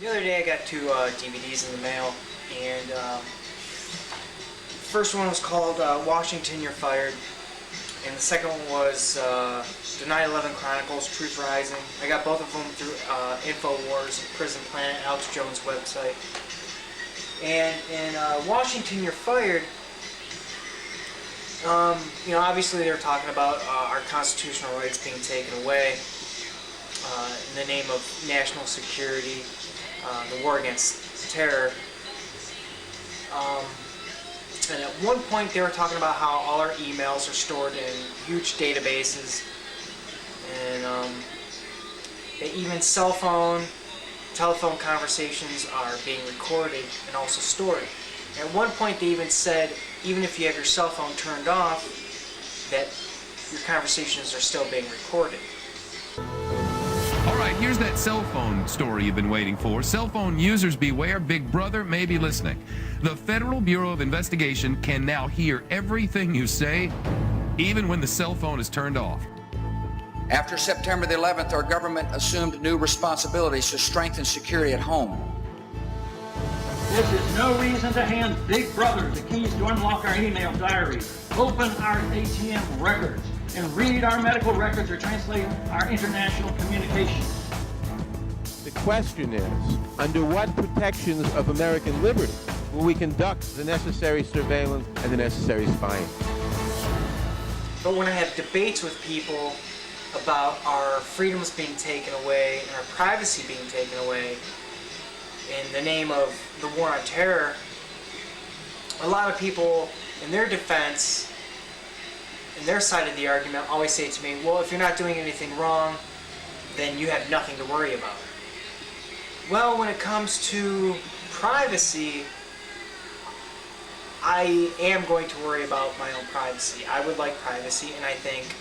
The other day I got two DVDs in the mail, and the first one was called Washington, You're Fired, and the second one was the 9/11 Chronicles, Truth Rising. I got both of them through InfoWars, Prison Planet, Alex Jones' website. And in Washington, You're Fired, obviously they're talking about our constitutional rights being taken away in the name of national security, the war against terror. And at one point they were talking about how all our emails are stored in huge databases, and that even telephone conversations are being recorded and also stored. At one point they even said, even if you have your cell phone turned off, that your conversations are still being recorded. All right, here's that cell phone story you've been waiting for. Cell phone users beware, Big Brother may be listening. The Federal Bureau of Investigation can now hear everything you say, even when the cell phone is turned off. After September the 11th, our government assumed new responsibilities to strengthen security at home. This is no reason to hand Big Brother the keys to unlock our email diaries, open our ATM records, and read our medical records or translate our international communications. The question is, under what protections of American liberty will we conduct the necessary surveillance and the necessary spying? But when I have debates with people about our freedoms being taken away and our privacy being taken away in the name of the war on terror, a lot of people, in their defense, in their side of the argument, always say to me, well, if you're not doing anything wrong, then you have nothing to worry about. Well, when it comes to privacy, I am going to worry about my own privacy. I would like privacy, and I think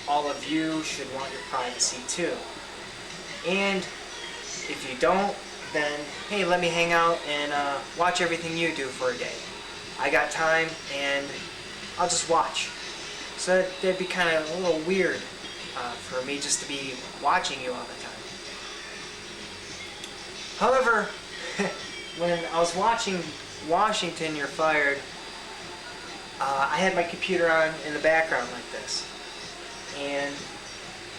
all of you should want your privacy too. And if you don't, then hey, let me hang out and watch everything you do for a day. I got time, and I'll just watch. So that'd be kind of a little weird for me just to be watching you all the time. However, when I was watching Washington, You're Fired, I had my computer on in the background like this. And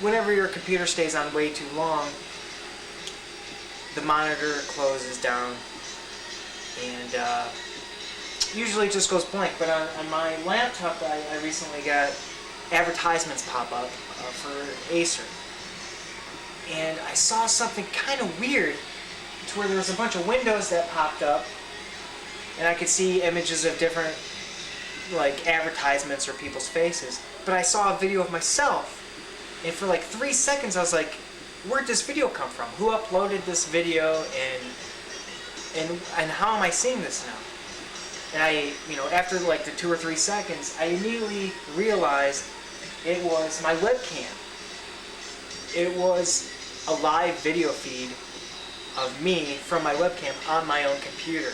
whenever your computer stays on way too long, the monitor closes down, and usually it just goes blank. But on my laptop, I recently got advertisements pop up for Acer. And I saw something kind of weird, to where there was a bunch of windows that popped up, and I could see images of different advertisements or people's faces. But I saw a video of myself, and for 3 seconds I was like, where'd this video come from? Who uploaded this video, and how am I seeing this now? And I, after the 2 or 3 seconds, I immediately realized it was my webcam. It was a live video feed of me from my webcam on my own computer.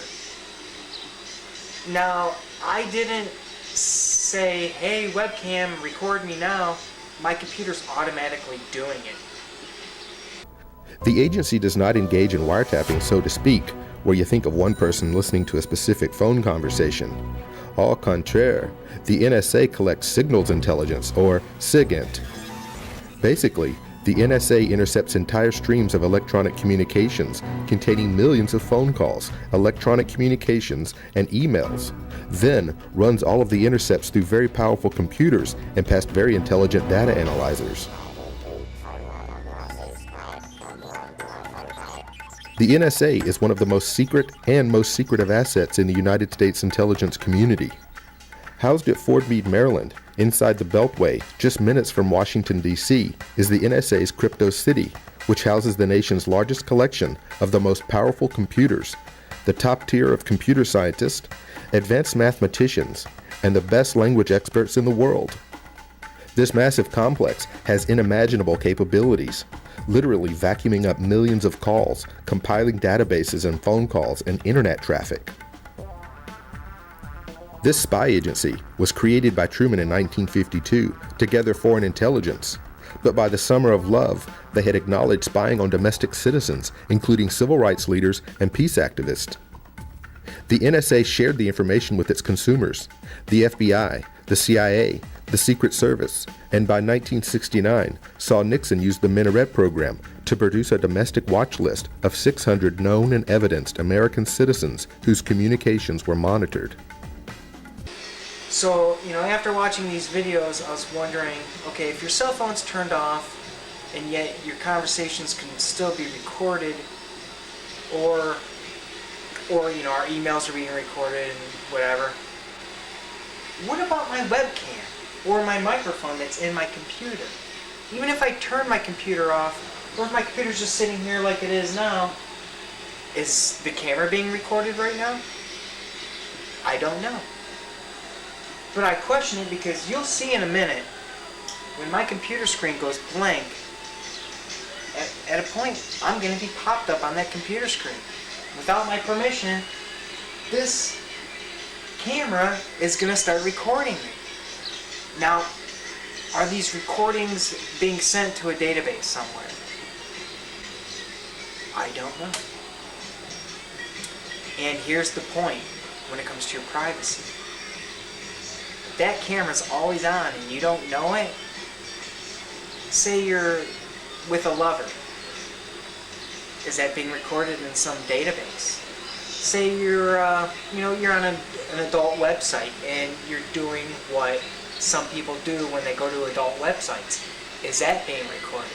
Now, I didn't say, hey webcam, record me now. My computer's automatically doing it. The agency does not engage in wiretapping, so to speak, where you think of one person listening to a specific phone conversation. Au contraire, the NSA collects signals intelligence, or SIGINT. Basically, the NSA intercepts entire streams of electronic communications containing millions of phone calls, electronic communications, and emails, then runs all of the intercepts through very powerful computers and past very intelligent data analyzers. The NSA is one of the most secret and most secretive assets in the United States intelligence community. Housed at Fort Meade, Maryland, inside the Beltway, just minutes from Washington, D.C., is the NSA's Crypto City, which houses the nation's largest collection of the most powerful computers, the top tier of computer scientists, advanced mathematicians, and the best language experts in the world. This massive complex has unimaginable capabilities, literally vacuuming up millions of calls, compiling databases and phone calls and internet traffic. This spy agency was created by Truman in 1952 to gather foreign intelligence, but by the summer of love, they had acknowledged spying on domestic citizens, including civil rights leaders and peace activists. The NSA shared the information with its consumers, the FBI, the CIA, the Secret Service, and by 1969 saw Nixon use the Minaret program to produce a domestic watch list of 600 known and evidenced American citizens whose communications were monitored. So, after watching these videos, I was wondering, okay, if your cell phone's turned off and yet your conversations can still be recorded, or our emails are being recorded and whatever, what about my webcam or my microphone that's in my computer? Even if I turn my computer off, or if my computer's just sitting here like it is now, is the camera being recorded right now? I don't know. But I question it because you'll see in a minute, when my computer screen goes blank, at a point, I'm going to be popped up on that computer screen. Without my permission, this camera is going to start recording me. Now, are these recordings being sent to a database somewhere? I don't know. And here's the point when it comes to your privacy. If that camera's always on and you don't know it, say you're with a lover. Is that being recorded in some database? Say you're you're on an adult website and you're doing what some people do when they go to adult websites. Is that being recorded?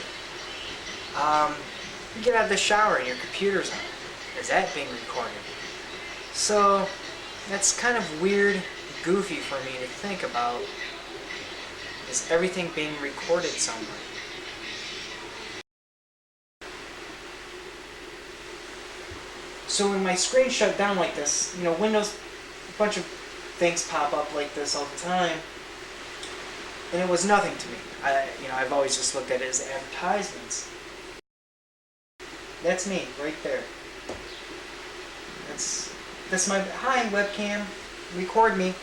You get out of the shower and your computer's on. Is that being recorded? So that's kind of weird, goofy for me to think about. Is everything being recorded somewhere? So when my screen shut down like this, Windows, a bunch of things pop up like this all the time, and it was nothing to me. I've always just looked at it as advertisements. That's me right there. That's my hi webcam, record me,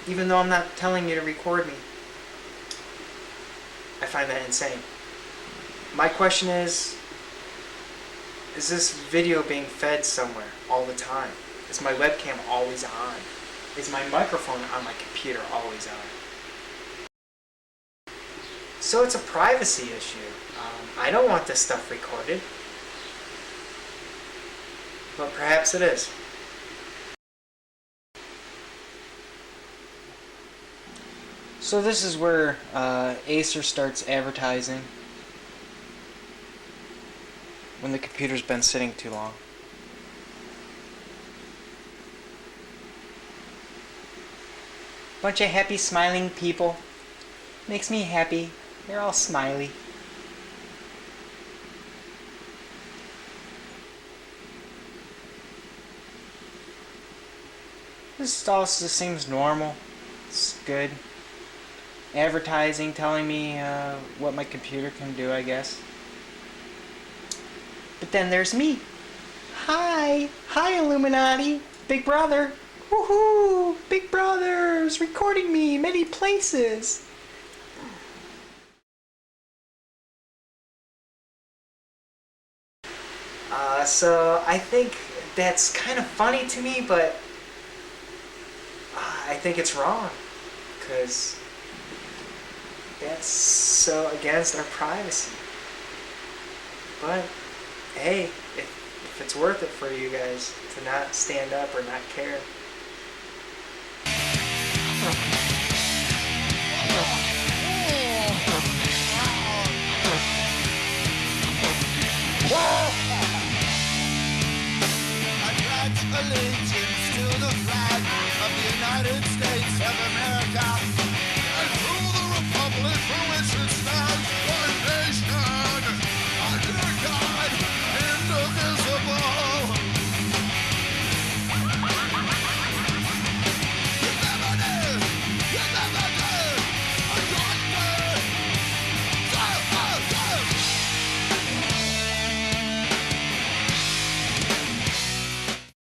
even though I'm not telling you to record me. I find that insane. My question is this video being fed somewhere all the time? Is my webcam always on? Is my microphone on my computer always on? So it's a privacy issue. I don't want this stuff recorded. But perhaps it is. So this is where Acer starts advertising when the computer's been sitting too long. Bunch of happy smiling people. Makes me happy. They're all smiley. This also seems normal. It's good. Advertising telling me what my computer can do, I guess. But then there's me. Hi! Hi, Illuminati! Big Brother! Woohoo! Big Brother's recording me many places! So I think that's kind of funny to me, but I think it's wrong, because that's so against our privacy. But hey, if it's worth it for you guys to not stand up or not care. Allegiance to the flag of the United States of America.